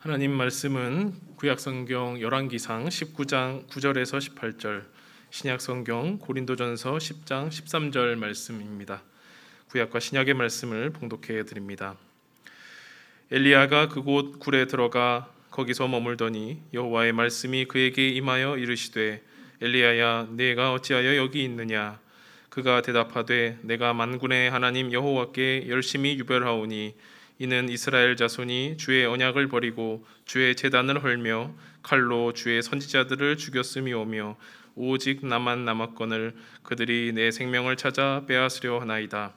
하나님 말씀은 구약성경 열왕기상 19장 9절에서 18절, 신약성경 고린도전서 10장 13절 말씀입니다. 구약과 신약의 말씀을 봉독해 드립니다. 엘리야가 그곳 굴에 들어가 거기서 머물더니 여호와의 말씀이 그에게 임하여 이르시되 엘리야야 네가 어찌하여 여기 있느냐. 그가 대답하되 내가 만군의 하나님 여호와께 열심히 유별하오니 이는 이스라엘 자손이 주의 언약을 버리고 주의 제단을 헐며 칼로 주의 선지자들을 죽였음이오며 오직 나만 남았거늘 그들이 내 생명을 찾아 빼앗으려 하나이다.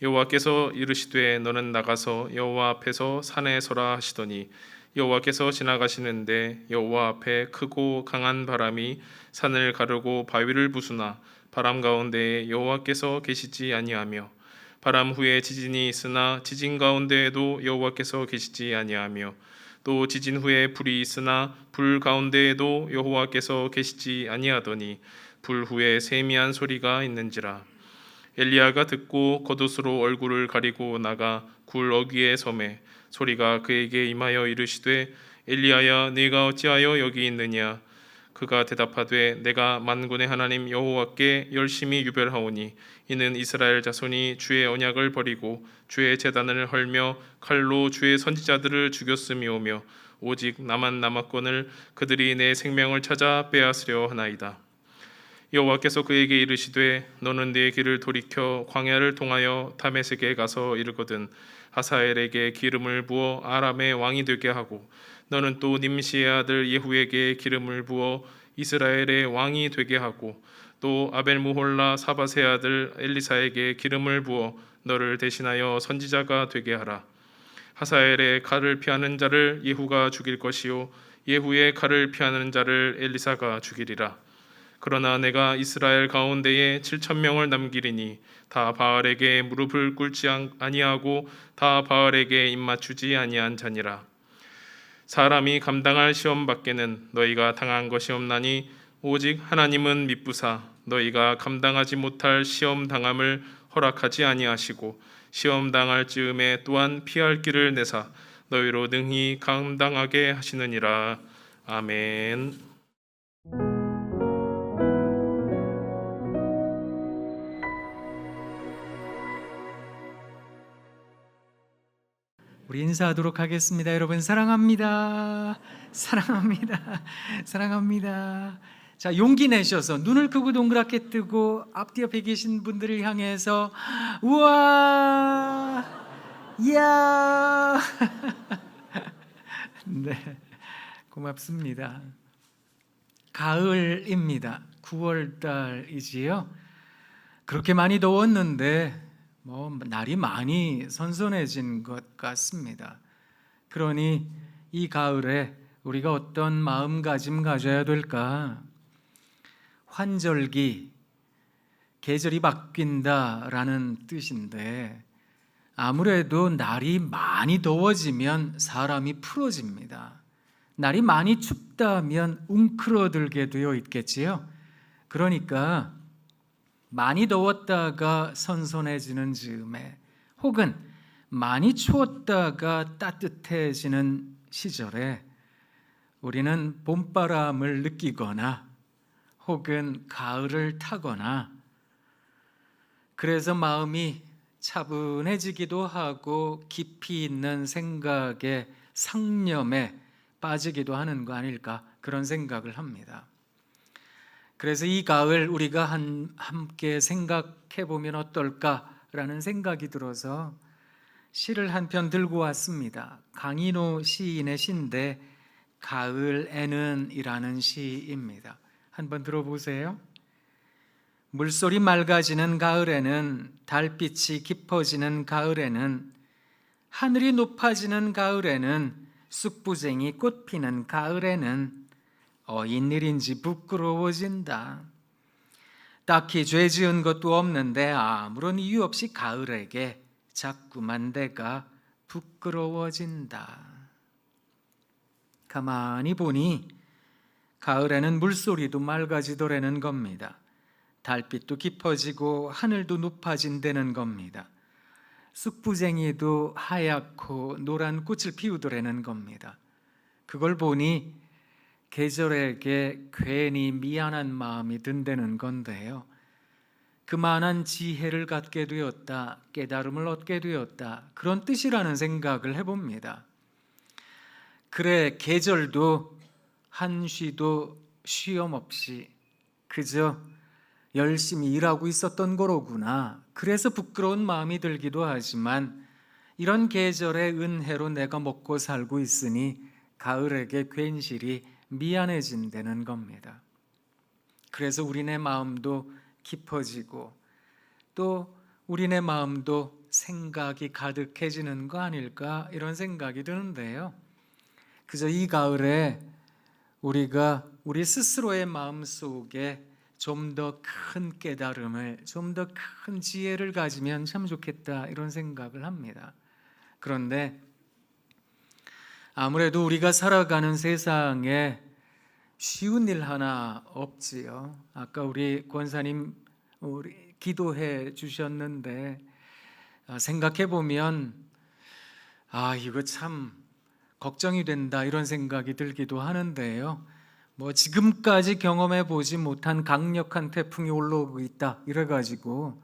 여호와께서 이르시되 너는 나가서 여호와 앞에서 산에 서라 하시더니 여호와께서 지나가시는데 여호와 앞에 크고 강한 바람이 산을 가르고 바위를 부수나 바람 가운데에 여호와께서 계시지 아니하며 바람 후에 지진이 있으나 지진 가운데에도 여호와께서 계시지 아니하며 또 지진 후에 불이 있으나 불 가운데에도 여호와께서 계시지 아니하더니 불 후에 세미한 소리가 있는지라. 엘리야가 듣고 겉옷으로 얼굴을 가리고 나가 굴 어귀에 서매 소리가 그에게 임하여 이르시되 엘리야야 네가 어찌하여 여기 있느냐. 그가 대답하되 내가 만군의 하나님 여호와께 열심히 유별하오니 이는 이스라엘 자손이 주의 언약을 버리고 주의 제단을 헐며 칼로 주의 선지자들을 죽였음이오며 오직 나만 남았거늘 그들이 내 생명을 찾아 빼앗으려 하나이다. 여호와께서 그에게 이르시되 너는 네 길을 돌이켜 광야를 통하여 다메섹에 가서 이르거든 하사엘에게 기름을 부어 아람의 왕이 되게 하고 너는 또 님시의 아들 예후에게 기름을 부어 이스라엘의 왕이 되게 하고 또 아벨무홀라 사밧의 아들 엘리사에게 기름을 부어 너를 대신하여 선지자가 되게 하라. 하사엘의 칼을 피하는 자를 예후가 죽일 것이요 예후의 칼을 피하는 자를 엘리사가 죽이리라. 그러나 내가 이스라엘 가운데에 7,000명을 남기리니 다 바알에게 무릎을 꿇지 아니하고 다 바알에게 입맞추지 아니한 자니라. 사람이 감당할 시험 밖에는 너희가 당한 것이 없나니 오직 하나님은 미쁘사 너희가 감당하지 못할 시험 당함을 허락하지 아니하시고 시험 당할 즈음에 또한 피할 길을 내사 너희로 능히 감당하게 하시느니라. 아멘. 우리 인사하도록 하겠습니다. 여러분 사랑합니다. 사랑합니다. 사랑합니다. 자, 용기 내셔서 눈을 크고 동그랗게 뜨고 앞뒤 옆에 계신 분들을 향해서 우와, 이야. 네, 고맙습니다. 가을입니다. 9월 달이지요. 그렇게 많이 더웠는데 날이 많이 선선해진 것 같습니다. 그러니 이 가을에 우리가 어떤 마음가짐 가져야 될까? 환절기, 계절이 바뀐다라는 뜻인데 아무래도 날이 많이 더워지면 사람이 풀어집니다. 날이 많이 춥다면 웅크러들게 되어 있겠지요. 그러니까 많이 더웠다가 선선해지는 즈음에 혹은 많이 추웠다가 따뜻해지는 시절에 우리는 봄바람을 느끼거나 혹은 가을을 타거나 그래서 마음이 차분해지기도 하고 깊이 있는 생각에 상념에 빠지기도 하는 거 아닐까 그런 생각을 합니다. 그래서 이 가을 우리가 함께 생각해 보면 어떨까라는 생각이 들어서 시를 한 편 들고 왔습니다. 강인호 시인의 시인데 가을에는 이라는 시입니다. 한번 들어보세요. 물소리 맑아지는 가을에는 달빛이 깊어지는 가을에는 하늘이 높아지는 가을에는 쑥부쟁이 꽃 피는 가을에는 어인일인지 부끄러워진다. 딱히 죄 지은 것도 없는데 아무런 이유 없이 가을에게 자꾸만 내가 부끄러워진다. 가만히 보니 가을에는 물소리도 맑아지더라는 겁니다. 달빛도 깊어지고 하늘도 높아진다는 겁니다. 쑥부쟁이도 하얗고 노란 꽃을 피우더라는 겁니다. 그걸 보니 계절에게 괜히 미안한 마음이 든다는 건데요. 그만한 지혜를 갖게 되었다, 깨달음을 얻게 되었다, 그런 뜻이라는 생각을 해봅니다. 그래, 계절도 한쉬도 쉬엄 없이 그저 열심히 일하고 있었던 거로구나. 그래서 부끄러운 마음이 들기도 하지만 이런 계절의 은혜로 내가 먹고 살고 있으니 가을에게 괜시리 미안해진다는 겁니다. 그래서 우리네 마음도 깊어지고 또 우리네 마음도 생각이 가득해지는 거 아닐까, 이런 생각이 드는데요. 그저 이 가을에 우리가 우리 스스로의 마음 속에 좀 더 큰 깨달음을, 좀 더 큰 지혜를 가지면 참 좋겠다, 이런 생각을 합니다. 그런데 아무래도 우리가 살아가는 세상에 쉬운 일 하나 없지요. 아까 우리 권사님 우리 기도해 주셨는데 생각해 보면 이거 참 걱정이 된다, 이런 생각이 들기도 하는데요. 뭐 지금까지 경험해 보지 못한 강력한 태풍이 올라오고 있다 이래가지고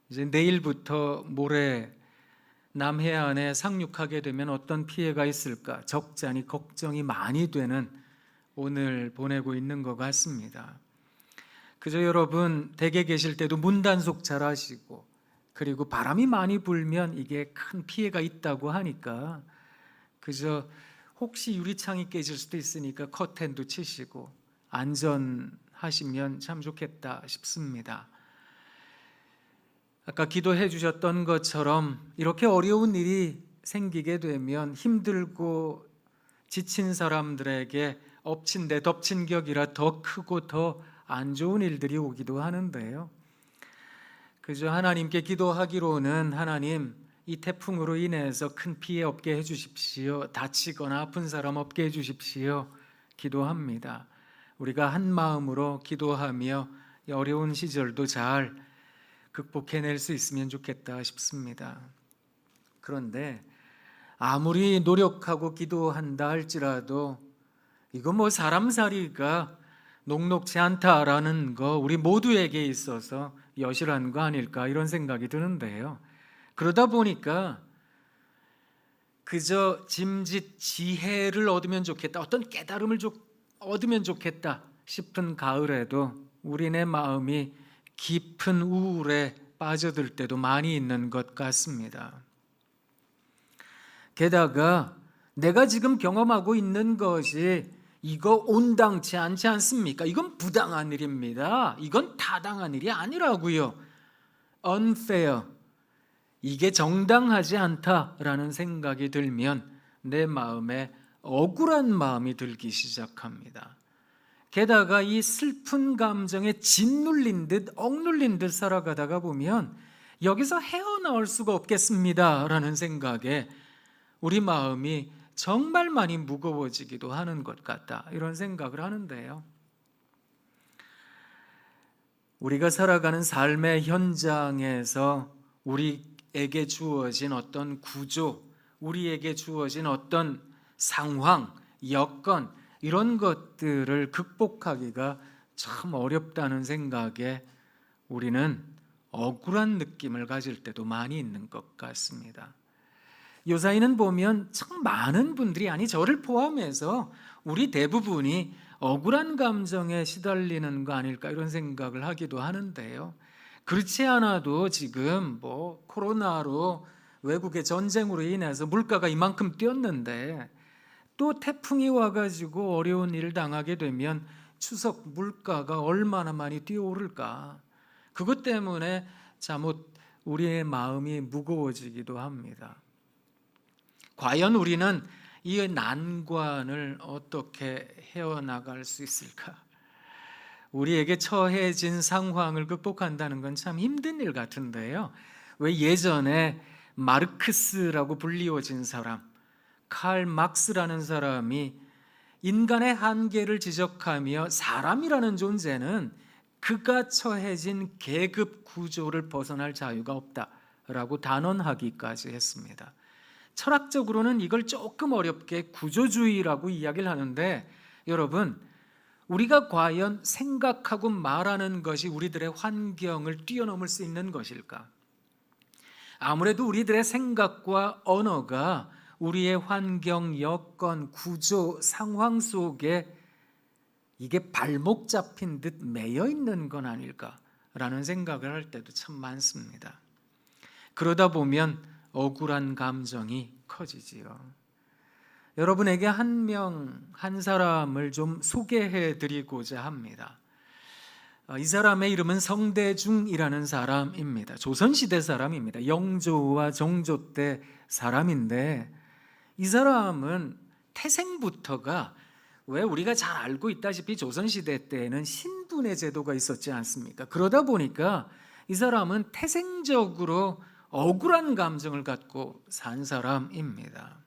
이제 내일부터 모레 남해안에 상륙하게 되면 어떤 피해가 있을까 적잖이 걱정이 많이 되는 오늘 보내고 있는 것 같습니다. 그저 여러분 댁에 계실 때도 문단속 잘 하시고, 그리고 바람이 많이 불면 이게 큰 피해가 있다고 하니까 그저 혹시 유리창이 깨질 수도 있으니까 커튼도 치시고 안전하시면 참 좋겠다 싶습니다. 아까 기도해 주셨던 것처럼 이렇게 어려운 일이 생기게 되면 힘들고 지친 사람들에게 엎친 데 덮친 격이라 더 크고 더 안 좋은 일들이 오기도 하는데요. 그저 하나님께 기도하기로는 하나님, 이 태풍으로 인해서 큰 피해 없게 해주십시오, 다치거나 아픈 사람 없게 해주십시오 기도합니다. 우리가 한 마음으로 기도하며 어려운 시절도 잘 극복해낼 수 있으면 좋겠다 싶습니다. 그런데 아무리 노력하고 기도한다 할지라도 이거 뭐 사람살이가 녹록지 않다라는 거 우리 모두에게 있어서 여실한 거 아닐까, 이런 생각이 드는데요. 그러다 보니까 그저 짐짓 지혜를 얻으면 좋겠다, 어떤 깨달음을 얻으면 좋겠다 싶은 가을에도 우리네 마음이 깊은 우울에 빠져들 때도 많이 있는 것 같습니다. 게다가 내가 지금 경험하고 있는 것이 이거 온당치 않지 않습니까? 이건 부당한 일입니다. 이건 타당한 일이 아니라고요. unfair, 이게 정당하지 않다라는 생각이 들면 내 마음에 억울한 마음이 들기 시작합니다. 게다가 이 슬픈 감정에 짓눌린 듯 억눌린 듯 살아가다가 보면 여기서 헤어나올 수가 없겠습니다라는 생각에 우리 마음이 정말 많이 무거워지기도 하는 것 같다, 이런 생각을 하는데요. 우리가 살아가는 삶의 현장에서 우리에게 주어진 어떤 구조, 우리에게 주어진 어떤 상황, 여건, 이런 것들을 극복하기가 참 어렵다는 생각에 우리는 억울한 느낌을 가질 때도 많이 있는 것 같습니다. 요사이는 보면 참 많은 분들이, 아니 저를 포함해서 우리 대부분이 억울한 감정에 시달리는 거 아닐까, 이런 생각을 하기도 하는데요. 그렇지 않아도 지금 뭐 코로나로 외국의 전쟁으로 인해서 물가가 이만큼 뛰었는데 또 태풍이 와가지고 어려운 일을 당하게 되면 추석 물가가 얼마나 많이 뛰어오를까, 그것 때문에 잠옷 우리의 마음이 무거워지기도 합니다. 과연 우리는 이 난관을 어떻게 헤어나갈 수 있을까? 우리에게 처해진 상황을 극복한다는 건 참 힘든 일 같은데요. 왜 예전에 마르크스라고 불리워진 사람, 칼 막스라는 사람이 인간의 한계를 지적하며 사람이라는 존재는 그가 처해진 계급 구조를 벗어날 자유가 없다라고 단언하기까지 했습니다. 철학적으로는 이걸 조금 어렵게 구조주의라고 이야기를 하는데, 여러분, 우리가 과연 생각하고 말하는 것이 우리들의 환경을 뛰어넘을 수 있는 것일까? 아무래도 우리들의 생각과 언어가 우리의 환경, 여건, 구조, 상황 속에 이게 발목 잡힌 듯 매여 있는 건 아닐까라는 생각을 할 때도 참 많습니다. 그러다 보면 억울한 감정이 커지지요. 여러분에게 한 사람을 좀 소개해 드리고자 합니다. 이 사람의 이름은 성대중이라는 사람입니다. 조선시대 사람입니다. 영조와 정조 때 사람인데, 이 사람은 태생부터가, 왜 우리가 잘 알고 있다시피 조선시대 때에는 신분의 제도가 있었지 않습니까? 그러다 보니까 이 사람은 태생적으로 억울한 감정을 갖고 산 사람입니다.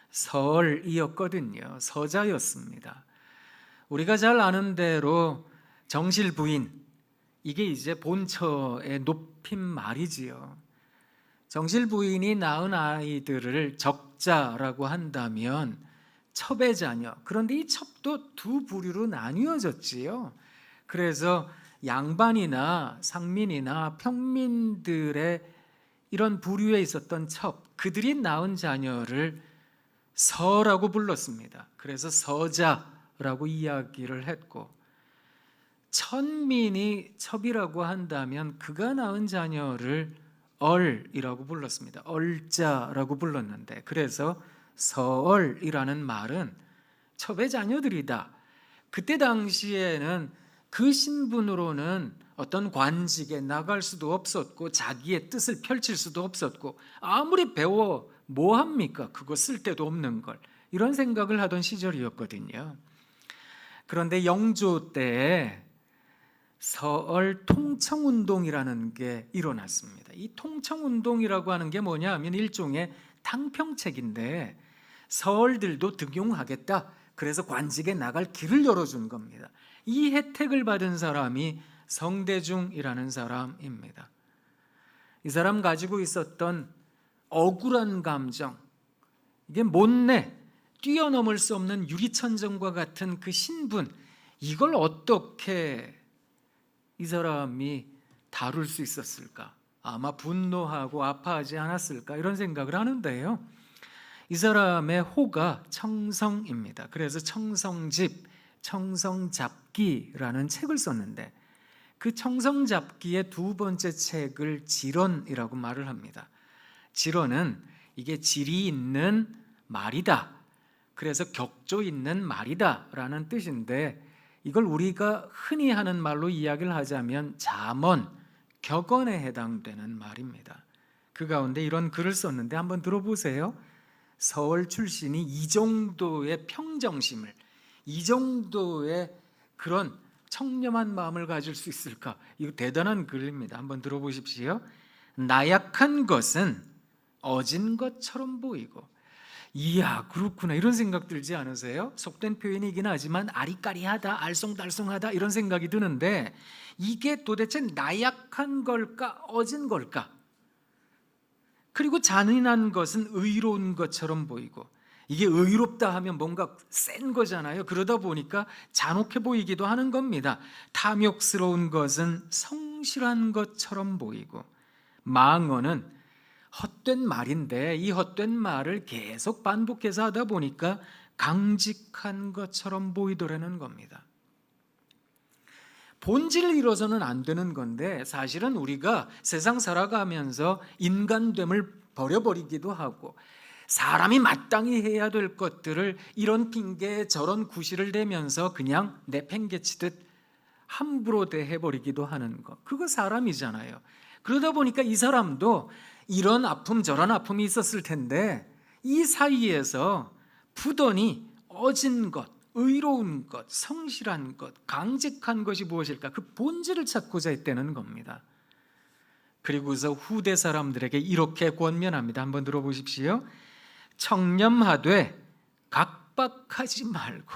서얼이었거든요. 서자였습니다. 우리가 잘 아는 대로 정실부인, 이게 이제 본처의 높임말이지요. 정실부인이 낳은 아이들을 적자라고 한다면 첩의 자녀, 그런데 이 첩도 두 부류로 나뉘어졌지요. 그래서 양반이나 상민이나 평민들의 이런 부류에 있었던 첩, 그들이 낳은 자녀를 서라고 불렀습니다. 그래서 서자라고 이야기를 했고, 천민이 첩이라고 한다면 그가 낳은 자녀를 얼이라고 불렀습니다. 얼자라고 불렀는데, 그래서 서얼이라는 말은 첩의 자녀들이다. 그때 당시에는 그 신분으로는 어떤 관직에 나갈 수도 없었고 자기의 뜻을 펼칠 수도 없었고, 아무리 배워 뭐합니까? 그거 쓸 데도 없는 걸, 이런 생각을 하던 시절이었거든요. 그런데 영조 때에 서얼 통청운동이라는 게 일어났습니다. 이 통청운동이라고 하는 게 뭐냐 하면 일종의 탕평책인데, 서얼들도 등용하겠다, 그래서 관직에 나갈 길을 열어준 겁니다. 이 혜택을 받은 사람이 성대중이라는 사람입니다. 이 사람 가지고 있었던 억울한 감정, 이게 못내 뛰어넘을 수 없는 유리천정과 같은 그 신분, 이걸 어떻게 이 사람이 다룰 수 있었을까? 아마 분노하고 아파하지 않았을까? 이런 생각을 하는데요. 이 사람의 호가 청성입니다. 그래서 청성집, 청성잡기라는 책을 썼는데, 그 청성잡기의 두 번째 책을 질언이라고 말을 합니다. 질언은 이게 질이 있는 말이다, 그래서 격조 있는 말이다 라는 뜻인데, 이걸 우리가 흔히 하는 말로 이야기를 하자면 잠언, 격언에 해당되는 말입니다. 그 가운데 이런 글을 썼는데 한번 들어보세요. 서울 출신이 이 정도의 평정심을, 이 정도의 그런 청렴한 마음을 가질 수 있을까? 이거 대단한 글입니다. 한번 들어보십시오. 나약한 것은 어진 것처럼 보이고, 이야 그렇구나, 이런 생각 들지 않으세요? 속된 표현이긴 하지만 아리까리하다, 알쏭달쏭하다, 이런 생각이 드는데, 이게 도대체 나약한 걸까, 어진 걸까? 그리고 잔인한 것은 의로운 것처럼 보이고, 이게 의롭다 하면 뭔가 센 거잖아요. 그러다 보니까 잔혹해 보이기도 하는 겁니다. 탐욕스러운 것은 성실한 것처럼 보이고, 망언은 헛된 말인데 이 헛된 말을 계속 반복해서 하다 보니까 강직한 것처럼 보이더라는 겁니다. 본질을 잃어서는 안 되는 건데, 사실은 우리가 세상 살아가면서 인간됨을 버려버리기도 하고, 사람이 마땅히 해야 될 것들을 이런 핑계 저런 구실을 대면서 그냥 내팽개치듯 함부로 대해버리기도 하는 것, 그거 사람이잖아요. 그러다 보니까 이 사람도 이런 아픔 저런 아픔이 있었을 텐데, 이 사이에서 부더니 어진 것, 의로운 것, 성실한 것, 강직한 것이 무엇일까? 그 본질을 찾고자 했다는 겁니다. 그리고서 후대 사람들에게 이렇게 권면합니다. 한번 들어보십시오. 청렴하되 각박하지 말고.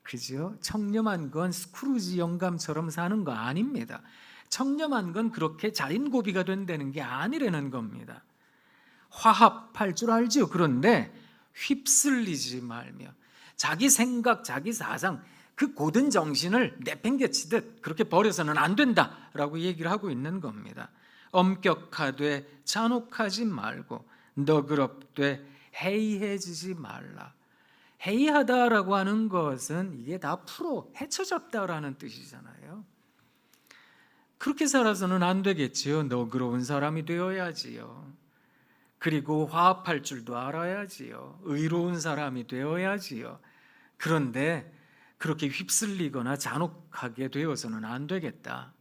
그죠? 청렴한 건 스크루지 영감처럼 사는 거 아닙니다. 청렴한 건 그렇게 자린고비가 된다는 게 아니라는 겁니다. 화합할 줄 알지요. 그런데 휩쓸리지 말며 자기 생각, 자기 사상, 그 고든 정신을 내팽개치듯 그렇게 버려서는 안 된다라고 얘기를 하고 있는 겁니다. 엄격하되 잔혹하지 말고 너그럽되 해이해지지 말라. 해이하다라고 하는 것은 이게 다 헤쳐졌다라는 뜻이잖아요. 그렇게 살아서는 안 되겠지요. 너그러운 사람이 되어야지요. 그리고 화합할 줄도 알아야지요. 의로운 사람이 되어야지요. 그런데 그렇게 휩쓸리거나 잔혹하게 되어서는 안 되겠다.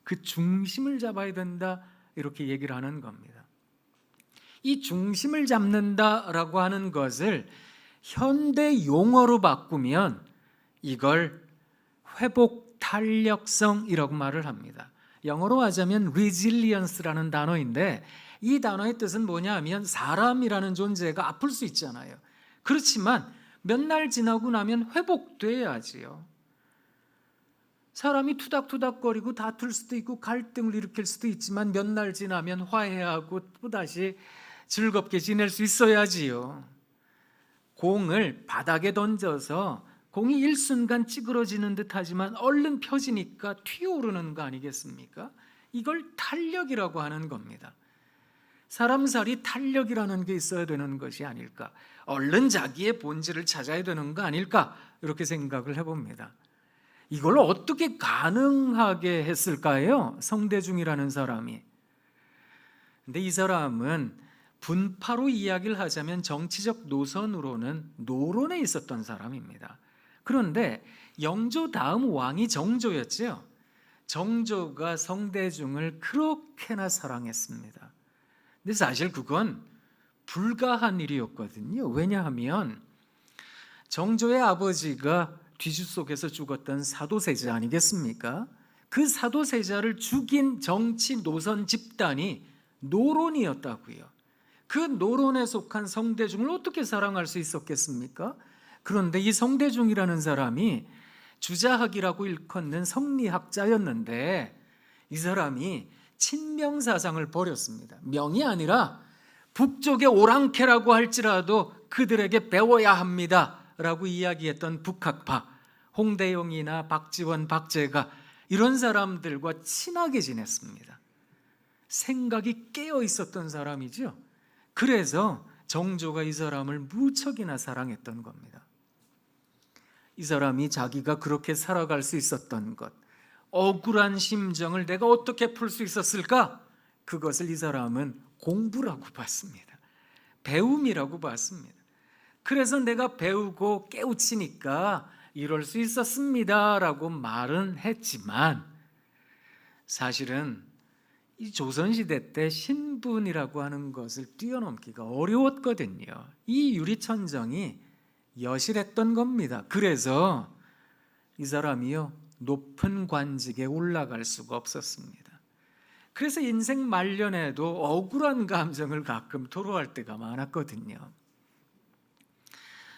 그 중심을 잡아야 된다. 이렇게 얘기를 하는 겁니다. 이 중심을 잡는다라고 하는 것을 현대 용어로 바꾸면 이걸 회복 탄력성이라고 말을 합니다. 영어로 하자면 resilience라는 단어인데 이 단어의 뜻은 뭐냐 하면 사람이라는 존재가 아플 수 있잖아요. 그렇지만 몇 날 지나고 나면 회복돼야지요. 사람이 투닥투닥거리고 다툴 수도 있고 갈등을 일으킬 수도 있지만 몇 날 지나면 화해하고 또다시 즐겁게 지낼 수 있어야지요. 공을 바닥에 던져서 공이 일순간 찌그러지는 듯 하지만 얼른 펴지니까 튀어오르는 거 아니겠습니까? 이걸 탄력이라고 하는 겁니다. 사람 살이 탄력이라는 게 있어야 되는 것이 아닐까, 얼른 자기의 본질을 찾아야 되는 거 아닐까, 이렇게 생각을 해봅니다. 이걸 어떻게 가능하게 했을까요? 성대중이라는 사람이. 근데 이 사람은 분파로 이야기를 하자면 정치적 노선으로는 노론에 있었던 사람입니다. 그런데 영조 다음 왕이 정조였죠. 정조가 성대중을 그렇게나 사랑했습니다. 근데 사실 그건 불가한 일이었거든요. 왜냐하면 정조의 아버지가 뒤주 속에서 죽었던 사도세자 아니겠습니까? 그 사도세자를 죽인 정치 노선 집단이 노론이었다고요. 그 노론에 속한 성대중을 어떻게 사랑할 수 있었겠습니까? 그런데 이 성대중이라는 사람이 주자학이라고 일컫는 성리학자였는데 이 사람이 친명사상을 벌였습니다. 명이 아니라 북쪽의 오랑캐라고 할지라도 그들에게 배워야 합니다 라고 이야기했던 북학파 홍대영이나 박지원, 박재가 이런 사람들과 친하게 지냈습니다. 생각이 깨어 있었던 사람이죠. 그래서 정조가 이 사람을 무척이나 사랑했던 겁니다. 이 사람이 자기가 그렇게 살아갈 수 있었던 것, 억울한 심정을 내가 어떻게 풀 수 있었을까? 그것을 이 사람은 공부라고 봤습니다. 배움이라고 봤습니다. 그래서 내가 배우고 깨우치니까 이럴 수 있었습니다 라고 말은 했지만 사실은 이 조선시대 때 신분이라고 하는 것을 뛰어넘기가 어려웠거든요. 이 유리천정이 여실했던 겁니다. 그래서 이 사람이요 높은 관직에 올라갈 수가 없었습니다. 그래서 인생 말년에도 억울한 감정을 가끔 토로할 때가 많았거든요.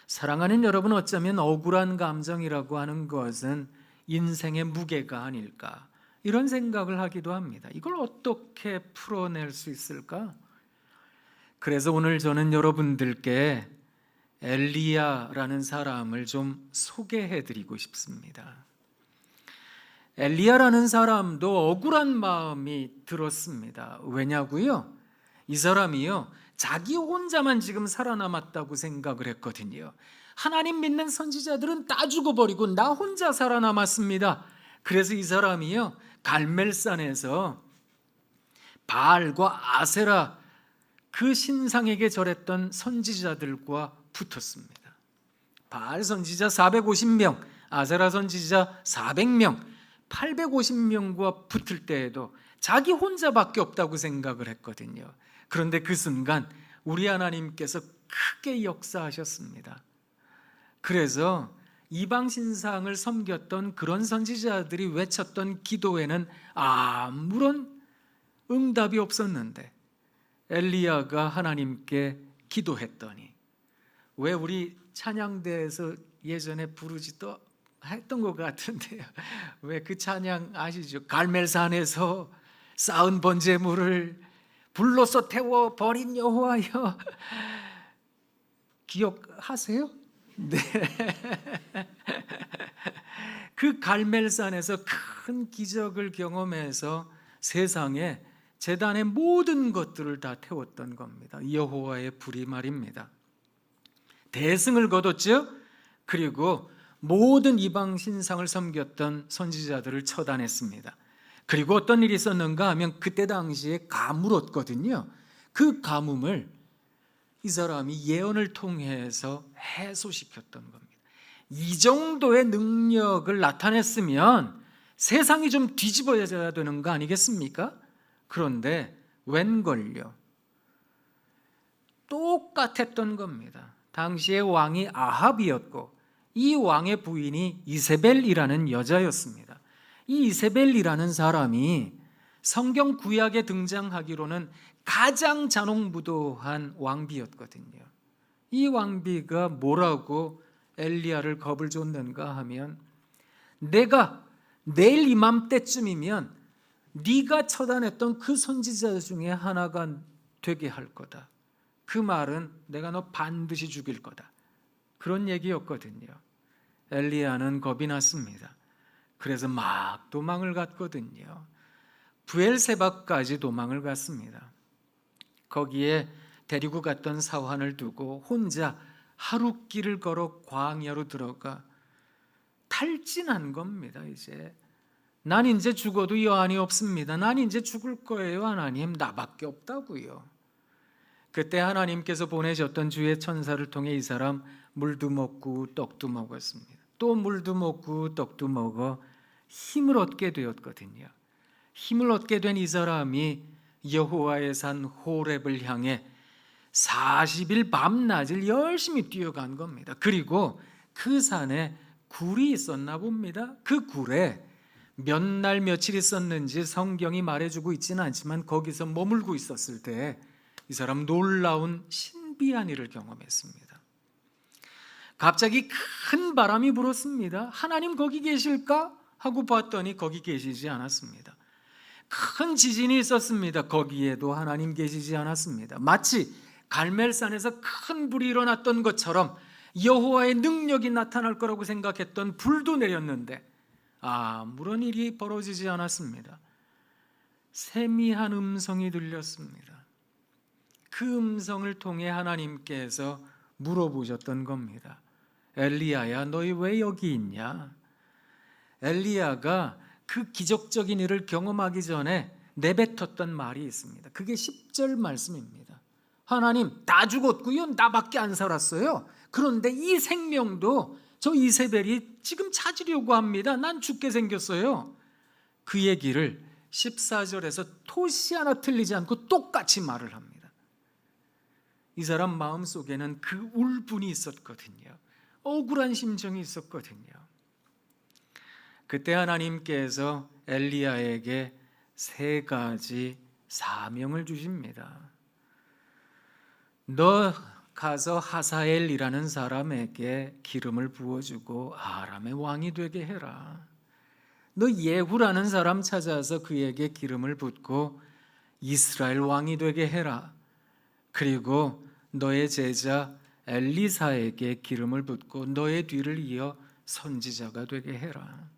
사랑하는 여러분, 어쩌면 억울한 감정이라고 하는 것은 인생의 무게가 아닐까, 이런 생각을 하기도 합니다. 이걸 어떻게 풀어낼 수 있을까? 그래서 오늘 저는 여러분들께 엘리야라는 사람을 좀 소개해드리고 싶습니다. 엘리야라는 사람도 억울한 마음이 들었습니다. 왜냐고요? 이 사람이요 자기 혼자만 지금 살아남았다고 생각을 했거든요. 하나님 믿는 선지자들은 다 죽어버리고 나 혼자 살아남았습니다. 그래서 이 사람이요 갈멜산에서 바알과 아세라 그 신상에게 절했던 선지자들과 붙었습니다. 바알 선지자 450명, 아세라 선지자 400명, 850명과 붙을 때에도 자기 혼자밖에 없다고 생각을 했거든요. 그런데 그 순간 우리 하나님께서 크게 역사하셨습니다. 그래서 이방 신상을 섬겼던 그런 선지자들이 외쳤던 기도에는 아무런 응답이 없었는데 엘리야가 하나님께 기도했더니, 왜 우리 찬양대에서 예전에 부르지도 했던 것 같은데요. 왜 그 찬양 아시죠? 갈멜산에서 쌓은 번제물을 불로서 태워 버린 여호와여. 기억하세요? 네. 그 갈멜산에서 큰 기적을 경험해서 세상에 제단의 모든 것들을 다 태웠던 겁니다. 여호와의 불이 말입니다. 대승을 거뒀죠. 그리고 모든 이방 신상을 섬겼던 선지자들을 처단했습니다. 그리고 어떤 일이 있었는가 하면 그때 당시에 가물었거든요. 그 가뭄을 이 사람이 예언을 통해서 해소시켰던 겁니다. 이 정도의 능력을 나타냈으면 세상이 좀 뒤집어져야 되는 거 아니겠습니까? 그런데 웬걸요? 똑같았던 겁니다. 당시의 왕이 아합이었고 이 왕의 부인이 이세벨이라는 여자였습니다. 이 이세벨이라는 사람이 성경 구약에 등장하기로는 가장 잔혹무도한 왕비였거든요. 이 왕비가 뭐라고 엘리야를 겁을 줬는가 하면 내가 내일 이맘때쯤이면 네가 처단했던 그 선지자 중에 하나가 되게 할 거다. 그 말은 내가 너 반드시 죽일 거다. 그런 얘기였거든요. 엘리야는 겁이 났습니다. 그래서 막 도망을 갔거든요. 부엘세바까지 도망을 갔습니다. 거기에 데리고 갔던 사환을 두고 혼자 하룻길을 걸어 광야로 들어가 탈진한 겁니다. 난 이제 죽어도 여한이 없습니다. 난 이제 죽을 거예요. 하나님, 나밖에 없다고요. 그때 하나님께서 보내셨던 주의 천사를 통해 이 사람 물도 먹고 떡도 먹었습니다. 또 물도 먹고 떡도 먹어 힘을 얻게 되었거든요. 힘을 얻게 된 이 사람이 여호와의 산 호렙을 향해 40일 밤낮을 열심히 뛰어간 겁니다. 그리고 그 산에 굴이 있었나 봅니다. 그 굴에 몇 날 며칠 있었는지 성경이 말해주고 있지는 않지만 거기서 머물고 있었을 때 이 사람 놀라운 신비한 일을 경험했습니다. 갑자기 큰 바람이 불었습니다. 하나님 거기 계실까? 하고 봤더니 거기 계시지 않았습니다. 큰 지진이 있었습니다. 거기에도 하나님 계시지 않았습니다. 마치 갈멜산에서 큰 불이 일어났던 것처럼 여호와의 능력이 나타날 거라고 생각했던 불도 내렸는데 아무런 일이 벌어지지 않았습니다. 세미한 음성이 들렸습니다. 그 음성을 통해 하나님께서 물어보셨던 겁니다. 엘리야야, 너희 왜 여기 있냐? 엘리야가 그 기적적인 일을 경험하기 전에 내뱉었던 말이 있습니다. 그게 10절 말씀입니다. 하나님, 다 죽었고요. 나밖에 안 살았어요. 그런데 이 생명도 저 이세벨이 지금 찾으려고 합니다. 난 죽게 생겼어요. 그 얘기를 14절에서 토시 하나 틀리지 않고 똑같이 말을 합니다. 이 사람 마음속에는 그 울분이 있었거든요. 억울한 심정이 있었거든요. 그때 하나님께서 엘리야에게 3가지 사명을 주십니다. 너 가서 하사엘이라는 사람에게 기름을 부어주고 아람의 왕이 되게 해라. 너 예후라는 사람 찾아서 그에게 기름을 붓고 이스라엘 왕이 되게 해라. 그리고 너의 제자 엘리사에게 기름을 붓고 너의 뒤를 이어 선지자가 되게 해라.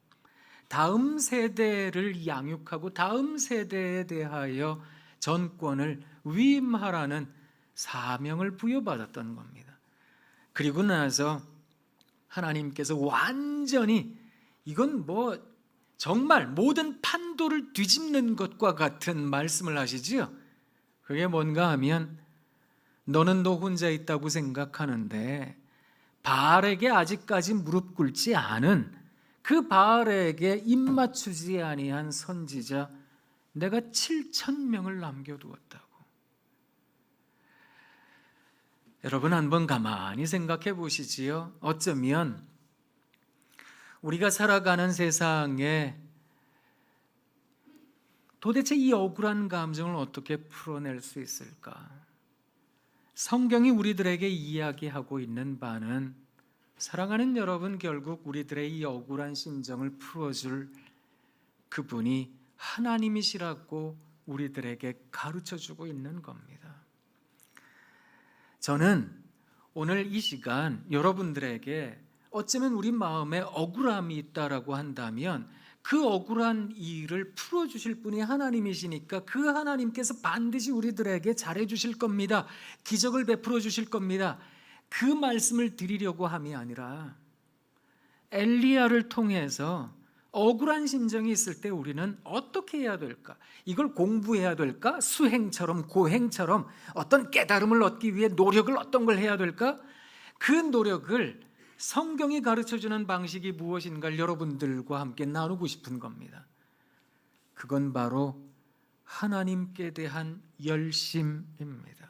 다음 세대를 양육하고 다음 세대에 대하여 전권을 위임하라는 사명을 부여받았던 겁니다. 그리고 나서 하나님께서 완전히 이건 정말 모든 판도를 뒤집는 것과 같은 말씀을 하시지요. 그게 뭔가 하면 너는 너 혼자 있다고 생각하는데 바알에게 아직까지 무릎 꿇지 않은 그 바알에게 입맞추지 아니한 선지자 내가 7,000명을 남겨두었다고. 여러분 한번 가만히 생각해 보시지요. 어쩌면 우리가 살아가는 세상에 도대체 이 억울한 감정을 어떻게 풀어낼 수 있을까? 성경이 우리들에게 이야기하고 있는 바는 사랑하는 여러분, 결국 우리들의 이 억울한 심정을 풀어줄 그분이 하나님이시라고 우리들에게 가르쳐주고 있는 겁니다. 저는 오늘 이 시간 여러분들에게 어쩌면 우리 마음에 억울함이 있다라고 한다면 그 억울한 일을 풀어주실 분이 하나님이시니까 그 하나님께서 반드시 우리들에게 잘해주실 겁니다. 기적을 베풀어 주실 겁니다. 그 말씀을 드리려고 함이 아니라 엘리야를 통해서 억울한 심정이 있을 때 우리는 어떻게 해야 될까? 이걸 공부해야 될까? 수행처럼 고행처럼 어떤 깨달음을 얻기 위해 노력을 어떤 걸 해야 될까? 그 노력을 성경이 가르쳐주는 방식이 무엇인가를 여러분들과 함께 나누고 싶은 겁니다. 그건 바로 하나님께 대한 열심입니다.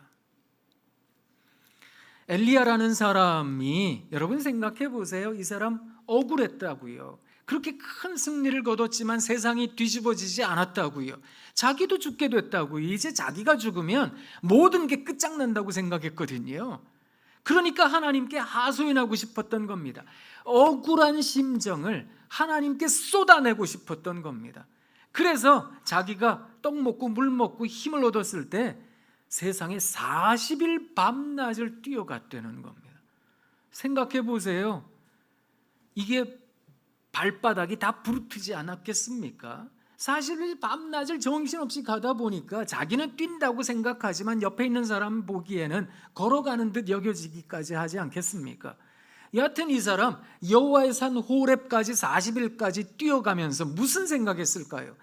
엘리야라는 사람이 여러분 생각해 보세요. 이 사람 억울했다고요. 그렇게 큰 승리를 거뒀지만 세상이 뒤집어지지 않았다고요. 자기도 죽게 됐다고요. 이제 자기가 죽으면 모든 게 끝장난다고 생각했거든요. 그러니까 하나님께 하소연하고 싶었던 겁니다. 억울한 심정을 하나님께 쏟아내고 싶었던 겁니다. 그래서 자기가 떡 먹고 물 먹고 힘을 얻었을 때 세상에 40일 밤낮을 뛰어갔다는 겁니다. 생각해 보세요. 이게 발바닥이 다 부르트지 않았겠습니까? 40일 밤낮을 정신없이 가다 보니까 자기는 뛴다고 생각하지만 옆에 있는 사람 보기에는 걸어가는 듯 여겨지기까지 하지 않겠습니까? 여하튼 이 사람 여호와의 산 호렙까지 40일까지 뛰어가면서 무슨 생각했을까요?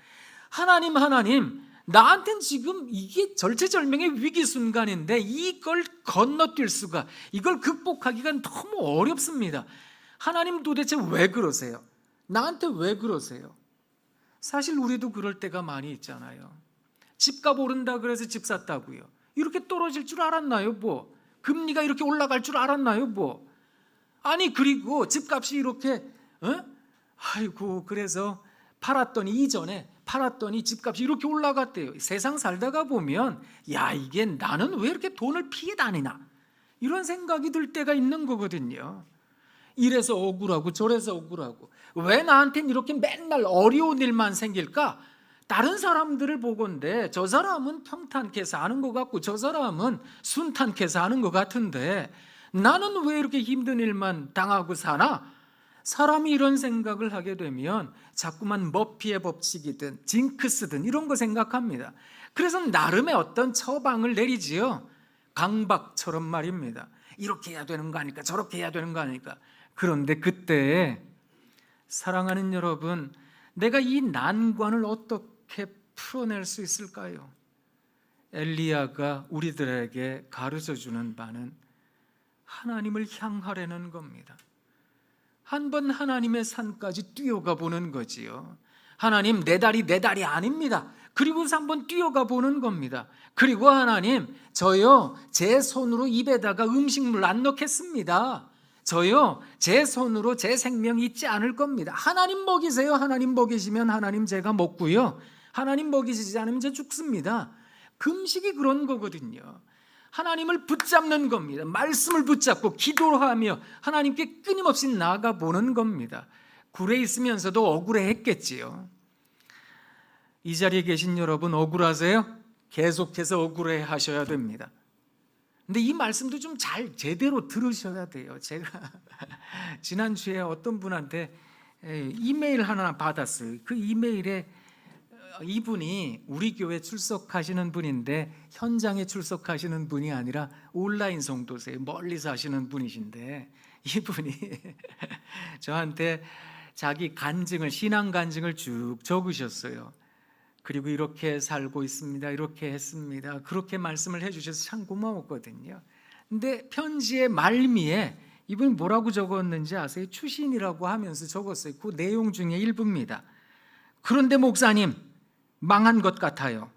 하나님 나한텐 지금 이게 절체절명의 위기 순간인데 이걸 건너뛸 수가, 이걸 극복하기가 너무 어렵습니다. 하나님 도대체 왜 그러세요? 나한테 왜 그러세요? 사실 우리도 그럴 때가 많이 있잖아요. 집값 오른다 그래서 집 샀다고요. 이렇게 떨어질 줄 알았나요? 뭐 금리가 이렇게 올라갈 줄 알았나요? 뭐 아니 그리고 집값이 이렇게 아이고 그래서 이전에 팔았더니 집값이 이렇게 올라갔대요. 세상 살다가 보면 야 이게 나는 왜 이렇게 돈을 피해 다니나 이런 생각이 들 때가 있는 거거든요. 이래서 억울하고 저래서 억울하고 왜 나한테는 이렇게 맨날 어려운 일만 생길까? 다른 사람들을 보건대 저 사람은 평탄케 사는 것 같고 저 사람은 순탄케 사는 것 같은데 나는 왜 이렇게 힘든 일만 당하고 사나? 사람이 이런 생각을 하게 되면 자꾸만 머피의 법칙이든 징크스든 이런 거 생각합니다. 그래서 나름의 어떤 처방을 내리지요. 강박처럼 말입니다. 이렇게 해야 되는 거 아닐까 저렇게 해야 되는 거 아닐까. 그런데 그때 사랑하는 여러분, 내가 이 난관을 어떻게 풀어낼 수 있을까요? 엘리야가 우리들에게 가르쳐주는 바는 하나님을 향하려는 겁니다. 한번 하나님의 산까지 뛰어가 보는 거지요. 하나님 내 다리 아닙니다. 그리고서 한번 뛰어가 보는 겁니다. 그리고 하나님 저요 제 손으로 입에다가 음식물 안 넣겠습니다. 저요 제 손으로 제 생명 잊지 않을 겁니다. 하나님 먹이세요. 하나님 먹이시면 하나님 제가 먹고요. 하나님 먹이시지 않으면 제가 죽습니다. 금식이 그런 거거든요. 하나님을 붙잡는 겁니다. 말씀을 붙잡고 기도하며 하나님께 끊임없이 나아가 보는 겁니다. 굴에 있으면서도 억울해했겠지요. 이 자리에 계신 여러분 억울하세요? 계속해서 억울해 하셔야 됩니다. 근데 이 말씀도 좀 잘 제대로 들으셔야 돼요. 제가 지난주에 어떤 분한테 이메일 하나 받았어요. 그 이메일에 이분이 우리 교회 출석하시는 분인데 현장에 출석하시는 분이 아니라 온라인 성도세요. 멀리서 하시는 분이신데 이분이 저한테 자기 간증을, 신앙 간증을 쭉 적으셨어요. 그리고 이렇게 살고 있습니다. 이렇게 했습니다. 그렇게 말씀을 해주셔서 참 고마웠거든요. 근데 편지의 말미에 이분이 뭐라고 적었는지 아세요? 추신이라고 하면서 적었어요. 그 내용 중에 일부입니다. 그런데 목사님 망한 것 같아요.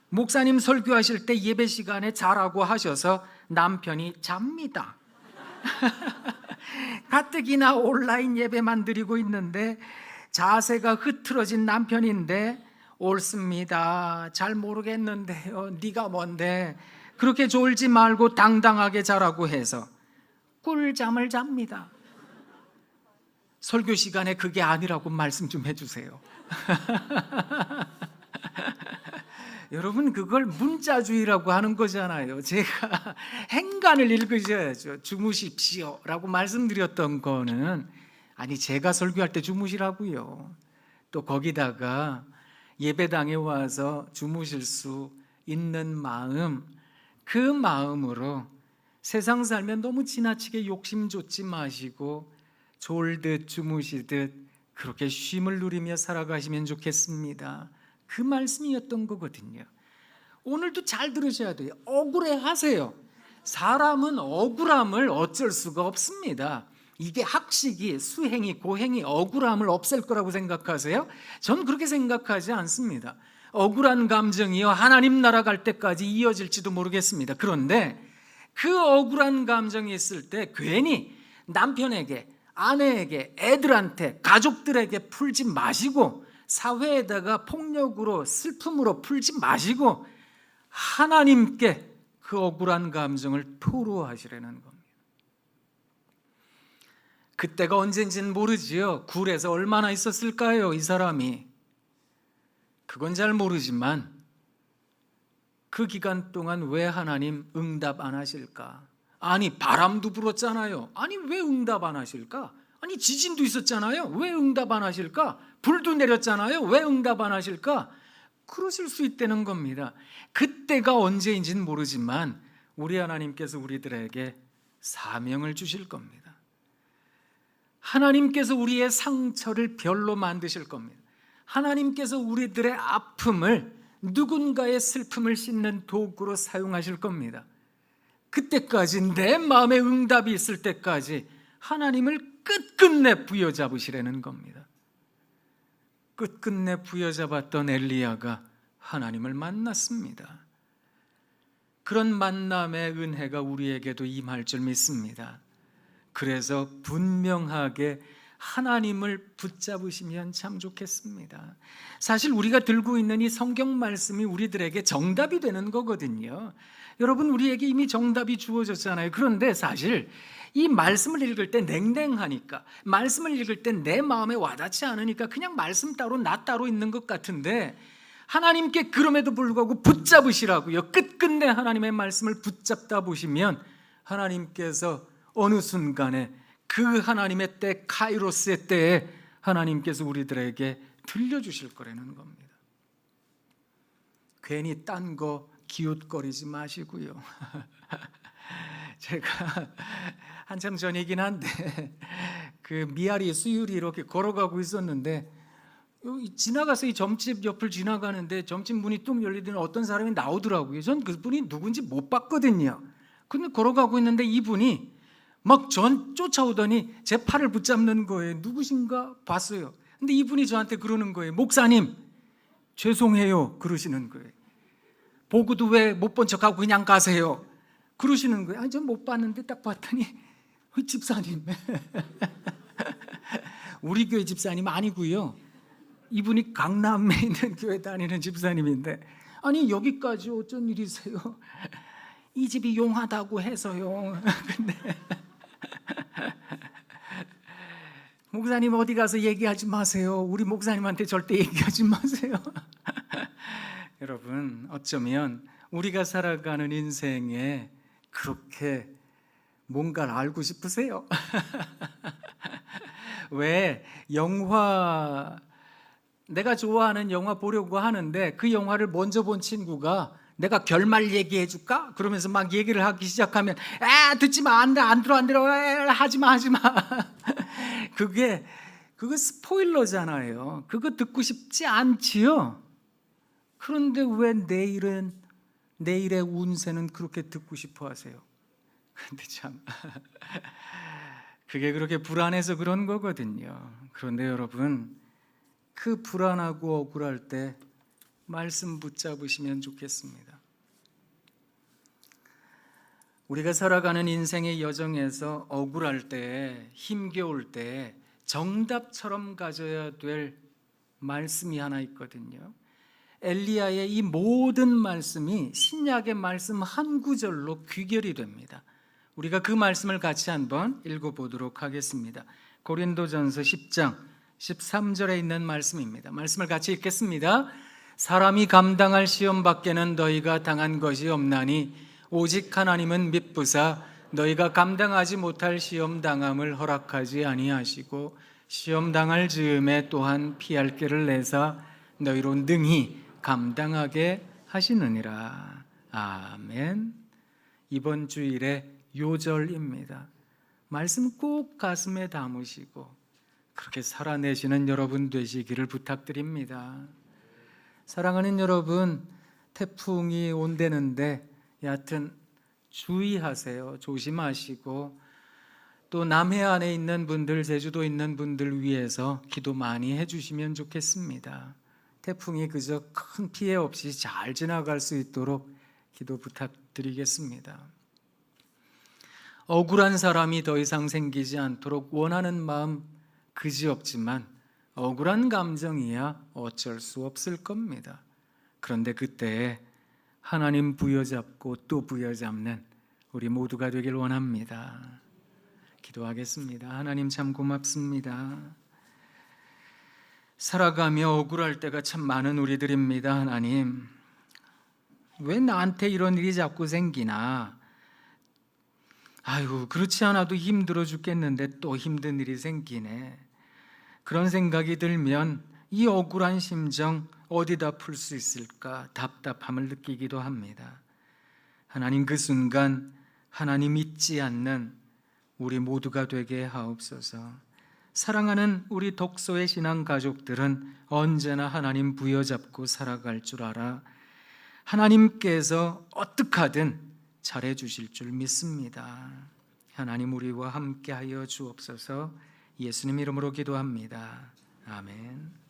목사님 설교하실 때 예배 시간에 자라고 하셔서 남편이 잡니다. 가뜩이나 온라인 예배만 드리고 있는데 자세가 흐트러진 남편인데 옳습니다. 잘 모르겠는데요. 네가 뭔데 그렇게 졸지 말고 당당하게 자라고 해서 꿀잠을 잡니다. 설교 시간에 그게 아니라고 말씀 좀 해주세요. 여러분 그걸 문자주의라고 하는 거잖아요. 제가 행간을 읽으셔야죠. 주무십시오라고 말씀드렸던 거는 아니 제가 설교할 때 주무시라고요. 또 거기다가 예배당에 와서 주무실 수 있는 마음, 그 마음으로 세상 살면 너무 지나치게 욕심 좇지 마시고 졸듯 주무시듯 그렇게 쉼을 누리며 살아가시면 좋겠습니다. 그 말씀이었던 거거든요. 오늘도 잘 들으셔야 돼요. 억울해하세요. 사람은 억울함을 어쩔 수가 없습니다. 이게 학식이, 수행이, 고행이 억울함을 없앨 거라고 생각하세요? 전 그렇게 생각하지 않습니다. 억울한 감정이요 하나님 나라 갈 때까지 이어질지도 모르겠습니다. 그런데 그 억울한 감정이 있을 때 괜히 남편에게, 아내에게, 애들한테, 가족들에게 풀지 마시고 사회에다가 폭력으로, 슬픔으로 풀지 마시고 하나님께 그 억울한 감정을 토로하시라는 겁니다. 그때가 언젠지는 모르지요. 굴에서 얼마나 있었을까요, 이 사람이? 그건 잘 모르지만 그 기간 동안 왜 하나님 응답 안 하실까? 아니 바람도 불었잖아요. 아니 왜 응답 안 하실까? 아니 지진도 있었잖아요. 왜 응답 안 하실까? 불도 내렸잖아요. 왜 응답 안 하실까? 그러실 수 있다는 겁니다. 그때가 언제인지는 모르지만 우리 하나님께서 우리들에게 사명을 주실 겁니다. 하나님께서 우리의 상처를 별로 만드실 겁니다. 하나님께서 우리들의 아픔을, 누군가의 슬픔을 씻는 도구로 사용하실 겁니다. 그때까지, 내 마음에 응답이 있을 때까지 하나님을 끝끝내 부여잡으시라는 겁니다. 끝끝내 부여잡았던 엘리야가 하나님을 만났습니다. 그런 만남의 은혜가 우리에게도 임할 줄 믿습니다. 그래서 분명하게 하나님을 붙잡으시면 참 좋겠습니다. 사실 우리가 들고 있는 이 성경 말씀이 우리들에게 정답이 되는 거거든요. 여러분, 우리에게 이미 정답이 주어졌잖아요. 그런데 사실 이 말씀을 읽을 때 냉랭하니까, 말씀을 읽을 때 내 마음에 와닿지 않으니까 그냥 말씀 따로 나 따로 있는 것 같은데, 하나님께 그럼에도 불구하고 붙잡으시라고요. 끝끝내 하나님의 말씀을 붙잡다 보시면 하나님께서 어느 순간에 그 하나님의 때, 카이로스의 때에 하나님께서 우리들에게 들려주실 거라는 겁니다. 괜히 딴 거 기웃거리지 마시고요. 제가 한참 전이긴 한데 그 미아리 수율이 이렇게 걸어가고 있었는데, 지나가서 이 점집 옆을 지나가는데 점집 문이 뚝 열리더니 어떤 사람이 나오더라고요. 전 그분이 누군지 못 봤거든요. 근데 걸어가고 있는데 이분이 막 전 쫓아오더니 제 팔을 붙잡는 거예요. 누구신가 봤어요. 근데 이분이 저한테 그러는 거예요. 목사님, 죄송해요. 그러시는 거예요. 보고도 왜 못 본 척하고 그냥 가세요. 그러시는 거예요. 아니, 전 못 봤는데 딱 봤더니 집사님. 우리 교회 집사님 아니고요. 이분이 강남에 있는 교회 다니는 집사님인데, 아니 여기까지 어쩐 일이세요? 이 집이 용하다고 해서요. 근데 목사님 어디 가서 얘기하지 마세요. 우리 목사님한테 절대 얘기하지 마세요. 여러분, 어쩌면 우리가 살아가는 인생에 그렇게 뭔가를 알고 싶으세요? 왜 영화, 내가 좋아하는 영화 보려고 하는데 그 영화를 먼저 본 친구가 내가 결말 얘기해 줄까? 그러면서 막 얘기를 하기 시작하면 듣지 마, 안 들어 하지 마 그거 스포일러잖아요. 그거 듣고 싶지 않지요. 그런데 왜 내일의 운세는 그렇게 듣고 싶어 하세요? 근데 참 그게 그렇게 불안해서 그런 거거든요. 그런데 여러분, 그 불안하고 억울할 때 말씀 붙잡으시면 좋겠습니다. 우리가 살아가는 인생의 여정에서 억울할 때, 힘겨울 때 정답처럼 가져야 될 말씀이 하나 있거든요. 엘리야의 이 모든 말씀이 신약의 말씀 한 구절로 귀결이 됩니다. 우리가 그 말씀을 같이 한번 읽어보도록 하겠습니다. 고린도전서 10장 13절에 있는 말씀입니다. 말씀을 같이 읽겠습니다. 사람이 감당할 시험 밖에는 너희가 당한 것이 없나니 오직 하나님은 미쁘사 너희가 감당하지 못할 시험 당함을 허락하지 아니하시고 시험 당할 즈음에 또한 피할 길을 내사 너희로 능히 감당하게 하시느니라. 아멘. 이번 주일의 요절입니다. 말씀 꼭 가슴에 담으시고 그렇게 살아내시는 여러분 되시기를 부탁드립니다. 사랑하는 여러분, 태풍이 온다는데 여하튼 주의하세요. 조심하시고 또 남해안에 있는 분들, 제주도에 있는 분들 위해서 기도 많이 해주시면 좋겠습니다. 태풍이 그저 큰 피해 없이 잘 지나갈 수 있도록 기도 부탁드리겠습니다. 억울한 사람이 더 이상 생기지 않도록 원하는 마음 그지없지만 억울한 감정이야 어쩔 수 없을 겁니다. 그런데 그때에 하나님 부여잡고 또 부여잡는 우리 모두가 되길 원합니다. 기도하겠습니다. 하나님 참 고맙습니다. 살아가며 억울할 때가 참 많은 우리들입니다. 하나님, 왜 나한테 이런 일이 자꾸 생기나? 아유, 그렇지 않아도 힘들어 죽겠는데 또 힘든 일이 생기네. 그런 생각이 들면 이 억울한 심정 어디다 풀 수 있을까 답답함을 느끼기도 합니다. 하나님, 그 순간 하나님 잊지 않는 우리 모두가 되게 하옵소서. 사랑하는 우리 독소의 신앙 가족들은 언제나 하나님 부여잡고 살아갈 줄 알아 하나님께서 어떻게 하든 잘해 주실 줄 믿습니다. 하나님, 우리와 함께 하여 주옵소서. 예수님 이름으로 기도합니다. 아멘.